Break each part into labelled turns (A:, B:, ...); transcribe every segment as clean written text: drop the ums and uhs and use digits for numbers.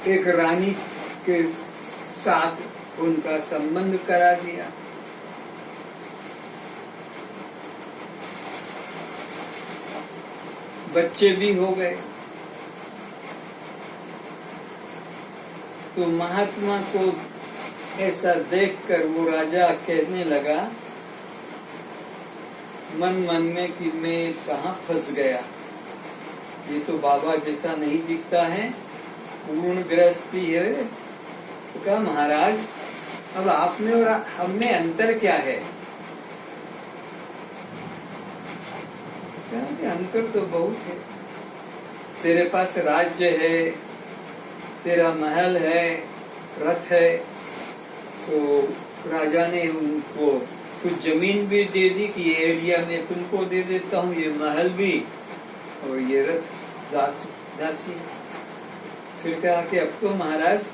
A: एक रानी के साथ उनका संबंध करा दिया। बच्चे भी हो गए। तो महात्मा को ऐसा देखकर वो राजा कहने लगा मन मन में कि मैं कहाँ फंस गया, ये तो बाबा जैसा नहीं दिखता है, पूर्ण गृहस्थी है। तो कहा महाराज अब आप में और हम में अंतर क्या है? क्या अंतर तो बहुत है। तेरे पास राज्य है, तेरा महल है, रथ है, तो राजा ने उनको कुछ जमीन भी दे दी कि ये एरिया में तुमको दे देता हूँ, ये महल भी और ये रथ दासी। फिर कहा कि अब तो महाराज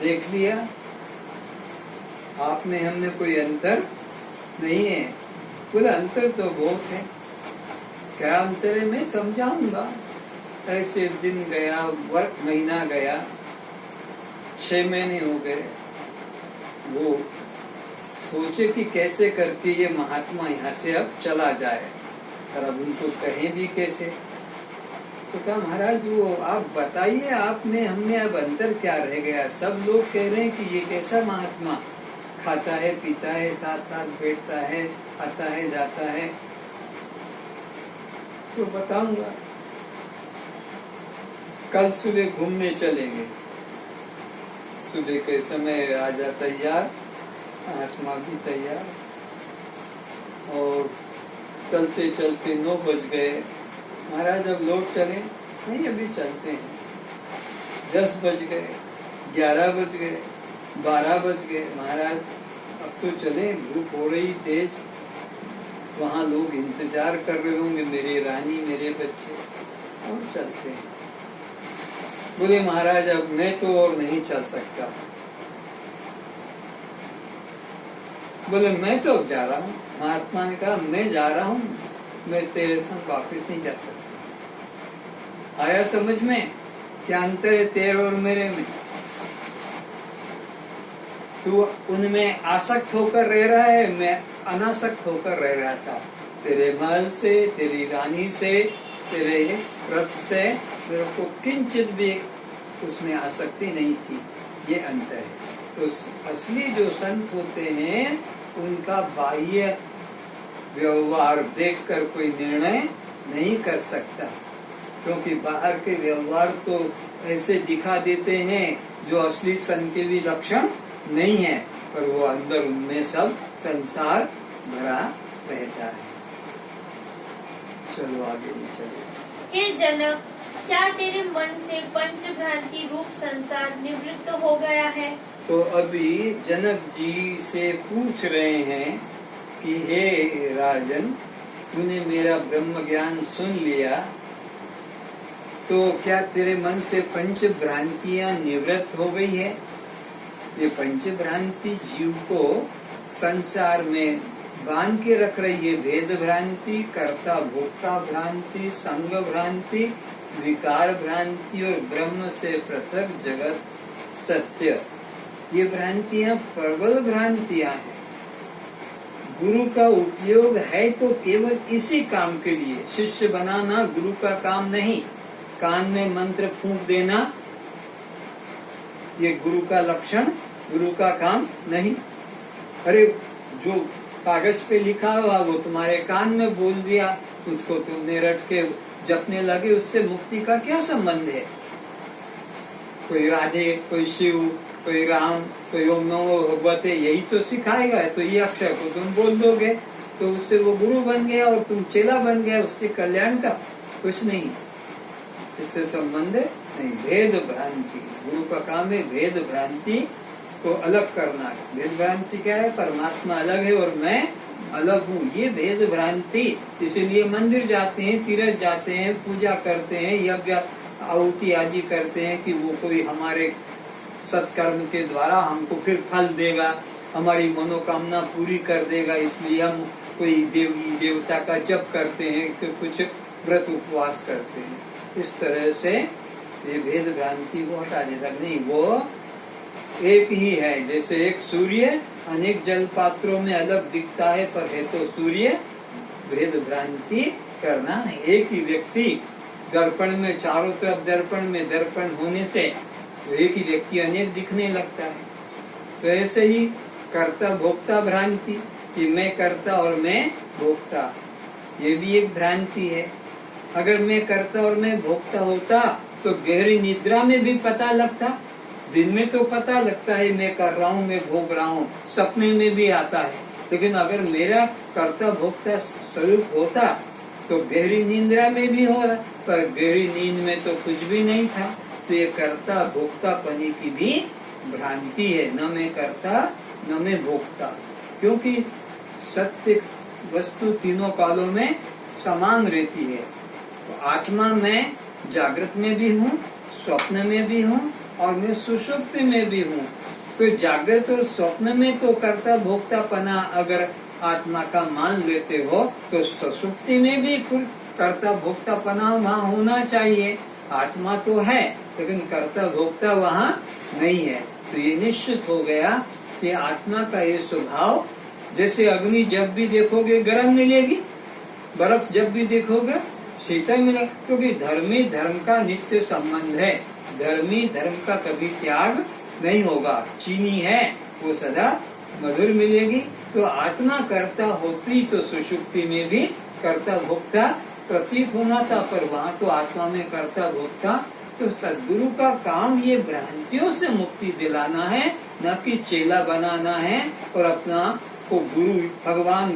A: देख लिया आप में हमने कोई अंतर नहीं है। बोला अंतर तो बहुत है। क्या अंतर है मैं समझाऊंगा। ऐसे दिन गया, महीना गया, 6 महीने हो गए। वो सोचे कि कैसे करके ये महात्मा यहाँ से अब चला जाए, और अब उनको कहें भी कैसे। तो कहा महाराज वो आप बताइए आप में हमें अब अंतर क्या रह गया? सब लोग कह रहे हैं कि ये कैसा महात्मा, खाता है पीता है, साथ साथ बैठता है, आता है जाता है। तो बताऊंगा, कल सुबह घूमने चलेंगे। सुबह के समय राजा तैयार, महात्मा भी तैयार, और चलते चलते 9 बज गए। महाराज अब लौट चले? नहीं अभी चलते हैं। 10 बज गए, 11 बज गए, 12 बज गए। महाराज अब तो चले, धूप हो रही तेज, वहाँ लोग इंतजार कर रहे होंगे, मेरी रानी मेरे बच्चे, और चलते हैं। बोले महाराज अब मैं तो और नहीं चल सकता। बोले मैं तो अब जा रहा हूँ। महात्मा ने कहा मैं जा रहा हूँ, मैं तेरे संग वापिस नहीं जा सकता। आया समझ में क्या अंतर है तेरे और मेरे में? तू उनमें आसक्त होकर रह रहा है, मैं अनासक्त होकर रह रहा था। तेरे महल से, तेरी रानी से, तेरे रथ से मेरे को किंचित भी उसमें आसक्ति नहीं थी। ये अंतर है। तो असली जो संत होते हैं उनका बाह्य व्यवहार देखकर कोई निर्णय नहीं कर सकता, क्योंकि बाहर के व्यवहार तो ऐसे दिखा देते हैं जो असली संत के भी लक्षण नहीं है, पर वो अंदर उनमें सब संसार भरा रहता है। चलो आगे नहीं चले।
B: हे जनक, क्या तेरे मन से पंच भ्रांति रूप संसार निवृत्त हो गया है?
A: तो अभी जनक जी से पूछ रहे हैं कि हे राजन, तूने मेरा ब्रह्म ज्ञान सुन लिया, तो क्या तेरे मन से पंच भ्रांतियां निवृत्त हो गई है? ये पंच भ्रांति जीव को संसार में बांध के रख रही है। भेद भ्रांति, कर्ता भोक्ता भ्रांति, संग भ्रांति, विकार भ्रांति और ब्रह्म से पृथक जगत सत्य, ये भ्रांतियां प्रबल भ्रांतियां हैं। गुरु का उपयोग है तो केवल इसी काम के लिए। शिष्य बनाना गुरु का काम नहीं, कान में मंत्र फूंक देना ये गुरु का लक्षण, गुरु का काम नहीं। अरे जो कागज पे लिखा हुआ वो तुम्हारे कान में बोल दिया, उसको तुमने रट के जपने लगे, उससे मुक्ति का क्या संबंध है? कोई राधे, कोई शिव, कोई राम, कोई ओम नमो भगवते, यही तो सिखाएगा। तो ये अक्षर को तुम बोल दोगे तो उससे वो गुरु बन गया और तुम चेला बन गया, उससे कल्याण का कुछ नहीं, इससे संबंध नहीं। भेद भ्रांति, गुरु का काम है भेद भ्रांति को अलग करना है। भेद भ्रांति क्या है? परमात्मा अलग है और मैं अलग हूँ, ये भेद भ्रांति। इसीलिए मंदिर जाते हैं, तीर्थ जाते हैं, पूजा करते हैं, यज्ञ आहुति आदि करते हैं कि वो कोई हमारे सत्कर्म के द्वारा हमको फिर फल देगा, हमारी मनोकामना पूरी कर देगा। इसलिए हम कोई देवी देवता का जप करते हैं, कि कुछ व्रत उपवास करते हैं। इस तरह से ये भेद भ्रांति को हटा देता। नहीं, वो एक ही है। जैसे एक सूर्य अनेक जल पात्रों में अलग दिखता है, पर है तो सूर्य। भेद भ्रांति करना है। एक ही व्यक्ति दर्पण में, चारों तरफ दर्पण में, दर्पण होने से एक ही व्यक्ति अनेक दिखने लगता है। तो ऐसे ही कर्ता भोक्ता भ्रांति, कि मैं कर्ता और मैं भोक्ता, ये भी एक भ्रांति है। अगर मैं कर्ता और मैं भोक्ता होता तो गहरी निद्रा में भी पता लगता। दिन में तो पता लगता है मैं कर रहा हूँ, मैं भोग रहा हूँ, सपने में भी आता है। लेकिन अगर मेरा कर्ता भोक्ता स्वरूप होता तो गहरी निद्रा में भी हो रहा, पर गहरी नींद में तो कुछ भी नहीं था। तो ये कर्ता भोक्ता पनी की भी भ्रांति है। न मैं कर्ता न मैं भोक्ता, क्योंकि सत्य वस्तु तीनों कालों में समान रहती है। तो आत्मा में जागृत में भी हूँ, स्वप्न में भी हूँ और मैं सुषुप्ति में भी हूँ। तो जागृत और स्वप्न में तो कर्ता भोक्ता पना अगर आत्मा का मान लेते हो, तो सुषुप्ति में भी कर्ता भोक्ता पना वहाँ होना चाहिए। आत्मा तो है लेकिन कर्ता भोक्ता वहाँ नहीं है। तो ये निश्चित हो गया कि आत्मा का ये स्वभाव, जैसे अग्नि जब भी देखोगे गर्म मिलेगी, बर्फ जब भी देखोगे शीतल मिलेगा, क्योंकि धर्मी धर्म का नित्य संबंध है। धर्मी धर्म का कभी त्याग नहीं होगा। चीनी है वो सदा मधुर मिलेगी। तो आत्मा कर्ता होती तो सुषुप्ति में भी कर्ता भोक्ता प्रतीत होना था, पर वहाँ तो आत्मा में कर्ता भोक्ता। तो सद्गुरु का काम ये भ्रांतियों से मुक्ति दिलाना है, न कि चेला बनाना है और अपना को गुरु भगवान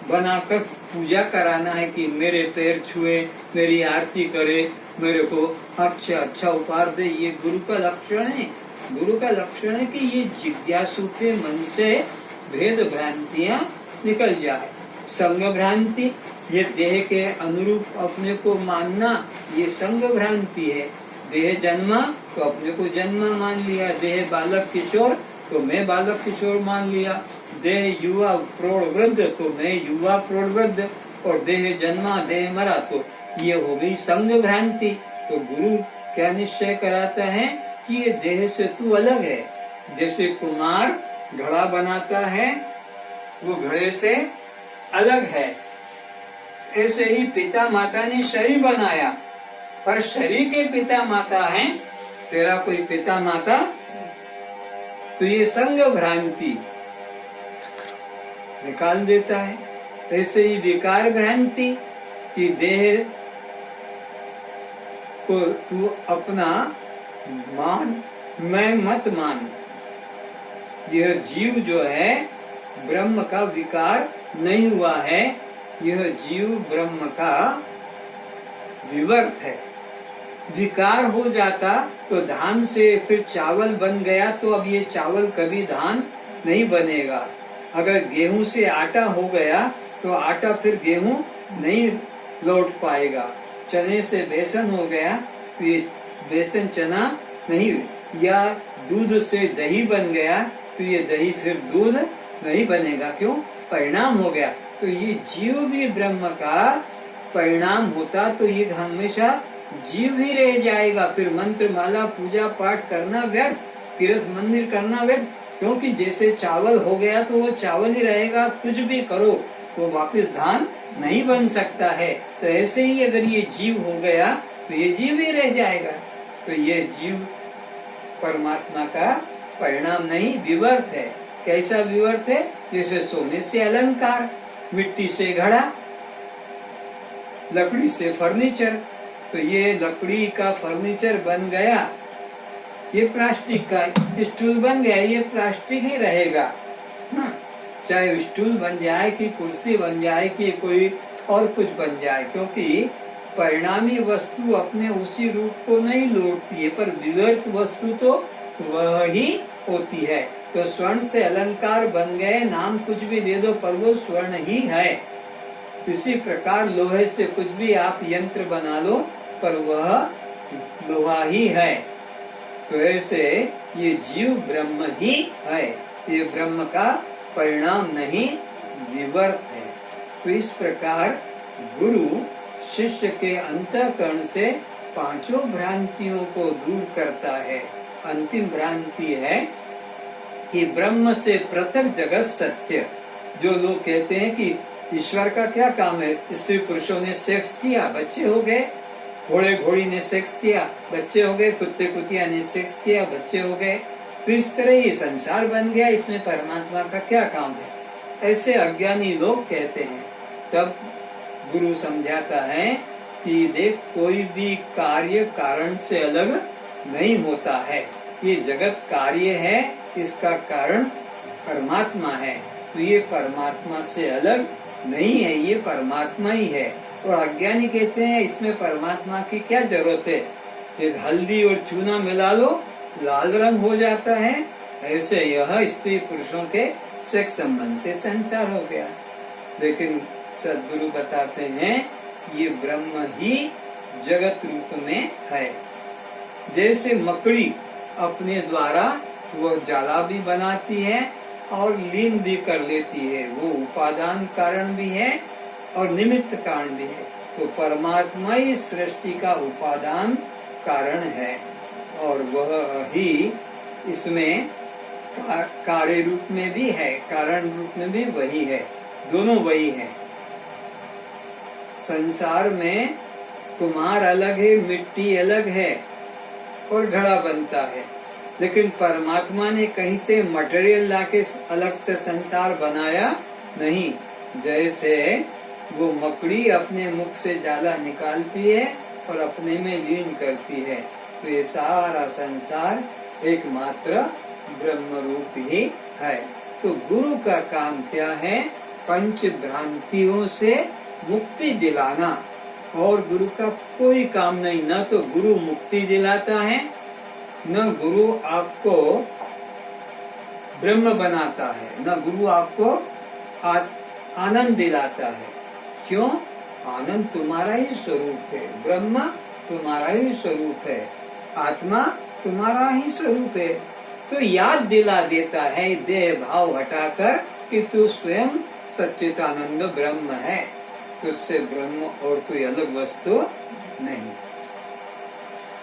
A: बनाकर पूजा कराना है कि मेरे पैर छुए, मेरी आरती करे, मेरे को अच्छा उपहार दे। ये गुरु का लक्षण है। गुरु का लक्षण है कि ये जिज्ञासु के मन से भेद भ्रांतियां निकल जाए। संग भ्रांति, ये देह के अनुरूप अपने को मानना, ये संग भ्रांति है। देह जन्मा तो अपने को जन्मा मान लिया, देह बालक किशोर तो मैं बालक किशोर मान लिया, देह युवा प्रौढ़ वृद्ध तो मैं युवा प्रौढ़ वृद्ध, और देह जन्मा देह मरा तो ये हो गई संग भ्रांति। तो गुरु क्या निश्चय कराता है कि ये देह से तू अलग है। जैसे कुम्हार घड़ा बनाता है, वो घड़े से अलग है। ऐसे ही पिता माता ने शरीर बनाया, पर शरीर के पिता माता हैं, तेरा कोई पिता माता। तो ये संग भ्रांति निकाल देता है। ऐसे ही विकार भ्रांति कि देह को तू अपना मान, मैं मत मान। यह जीव जो है ब्रह्म का विकार नहीं हुआ है, यह जीव ब्रह्म का विवर्त है। विकार हो जाता तो धान से फिर चावल बन गया, तो अब ये चावल कभी धान नहीं बनेगा। अगर गेहूं से आटा हो गया तो आटा फिर गेहूं नहीं लौट पाएगा। चने से बेसन हो गया तो ये बेसन चना नहीं, या दूध से दही बन गया तो ये दही फिर दूध नहीं बनेगा। क्यों? परिणाम हो गया। तो ये जीव भी ब्रह्म का परिणाम होता तो ये हमेशा जीव ही रह जाएगा। फिर मंत्र माला पूजा पाठ करना व्यर्थ, तीर्थ मंदिर करना व्यर्थ, क्योंकि जैसे चावल हो गया तो वो चावल ही रहेगा। कुछ भी करो तो वापस धान नहीं बन सकता है। तो ऐसे ही अगर ये जीव हो गया तो ये जीव ही रह जाएगा। तो ये जीव परमात्मा का परिणाम नहीं, विवर्त है। कैसा विवर्त है? जैसे सोने से अलंकार, मिट्टी से घड़ा, लकड़ी से फर्नीचर। तो ये लकड़ी का फर्नीचर बन गया, ये प्लास्टिक का स्टूल बन गया, ये प्लास्टिक ही रहेगा। चाहे स्टूल बन जाए कि कुर्सी बन जाए कि कोई और कुछ बन जाए, क्योंकि परिणामी वस्तु अपने उसी रूप को नहीं लौटती है, पर विवर्त वस्तु तो वह ही होती है। तो स्वर्ण से अलंकार बन गए, नाम कुछ भी दे दो पर वो स्वर्ण ही है। इसी प्रकार लोहे से कुछ भी आप यंत्र बना लो पर वह लोहा ही है। तो ऐसे ये जीव ब्रह्म ही है, ये ब्रह्म का परिणाम नहीं, विवर्त है। तो इस प्रकार गुरु शिष्य के अंतःकरण से पांचों भ्रांतियों को दूर करता है। अंतिम भ्रांति है कि ब्रह्म से पृथक जगत सत्य। जो लोग कहते हैं कि ईश्वर का क्या काम है, स्त्री पुरुषों ने सेक्स किया बच्चे हो गए, घोड़े घोड़ी ने सेक्स किया बच्चे हो गए, कुत्ते कुतिया ने सेक्स किया बच्चे हो गए, तो इस तरह ये संसार बन गया, इसमें परमात्मा का क्या काम है, ऐसे अज्ञानी लोग कहते हैं। तब गुरु समझाता है कि देख, कोई भी कार्य कारण से अलग नहीं होता है। ये जगत कार्य है, इसका कारण परमात्मा है, तो ये परमात्मा से अलग नहीं है, ये परमात्मा ही है। और अज्ञानी कहते हैं इसमें परमात्मा की क्या जरूरत है, एक हल्दी और चूना मिला लो लाल रंग हो जाता है, ऐसे यह स्त्री पुरुषों के सेक्स संबंध से संसार हो गया। लेकिन सद्गुरु बताते हैं ये ब्रह्म ही जगत रूप में है। जैसे मकड़ी अपने द्वारा वो जाला भी बनाती है और लीन भी कर लेती है, वो उपादान कारण भी है और निमित्त कारण भी है। तो परमात्मा ही सृष्टि का उपादान कारण है और वह ही इसमें कार्य रूप में भी है, कारण रूप में भी वही है, दोनों वही है। संसार में कुम्हार अलग है, मिट्टी अलग है और घड़ा बनता है, लेकिन परमात्मा ने कहीं से मटेरियल लाके अलग से संसार बनाया नहीं। जैसे वो मकड़ी अपने मुख से जाला निकालती है और अपने में लीन करती है, तो ये सारा संसार एकमात्र ब्रह्म रूप ही है। तो गुरु का काम क्या है, पंच भ्रांतियों से मुक्ति दिलाना, और गुरु का कोई काम नहीं। न तो गुरु मुक्ति दिलाता है, न गुरु आपको ब्रह्म बनाता है, न गुरु आपको आनंद दिलाता है। क्यों? आनंद तुम्हारा ही स्वरूप है, ब्रह्म तुम्हारा ही स्वरूप है, आत्मा तुम्हारा ही स्वरूप है। तो याद दिला देता है देह भाव हटाकर कि तू स्वयं सच्चिदानंद ब्रह्म है, तुझसे ब्रह्म और कोई अलग वस्तु नहीं।